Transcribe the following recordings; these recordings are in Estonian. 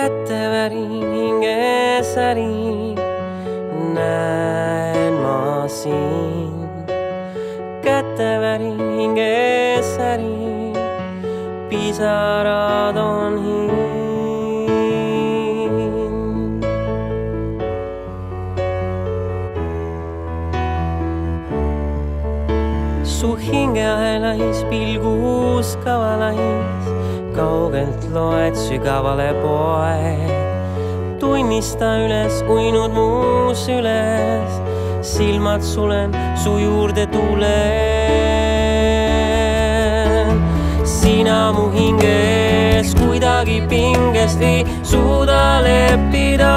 kätevärin hingesärin, näen ma sind. Kätevärin hingesärin, pisarad on hind. Su hingeahelais pilgus kavalais, kaugelt loed sügavale poe. Tunnista üles uinud mu süles, silmad sulen, su juurde tulen. Sina mu hinges kuidagi pinges ei suuda leppida,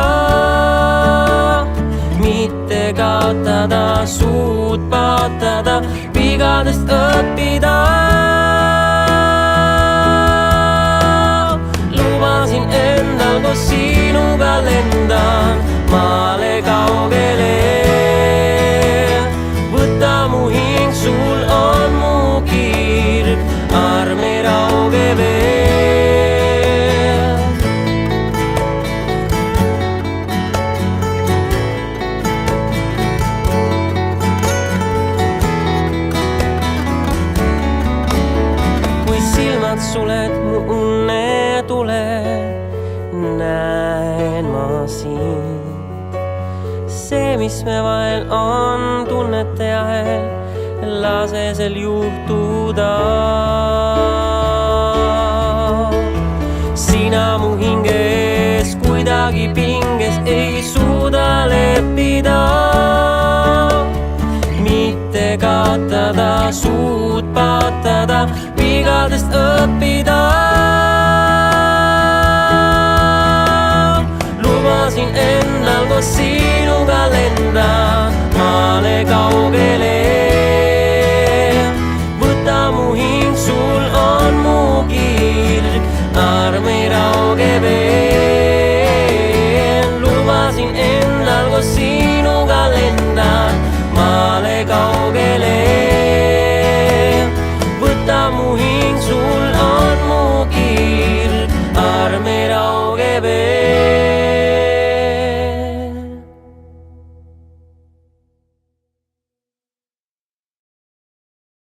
mitte kaotada, suud paotada, vigadest õppida. Lubasin endal koos sinuga lendan maale kaugele. Võta mu hing, sul on mu kirg, arme rauge veel. Kui silmad suled mu unne tule, näen ma sind. See, mis me vahel on tunnete ahel, lase sel juhtuda. Sina mu hinges kuidagi pinges ei suuda leppida, mitte kaotada, suud paotada, vigadest õppida. Lubasin endal koos sinuga lendan maale kaugele. Võta mu hing, sul on mu kirg, arme rauge veel. Lubasin endal koos sinuga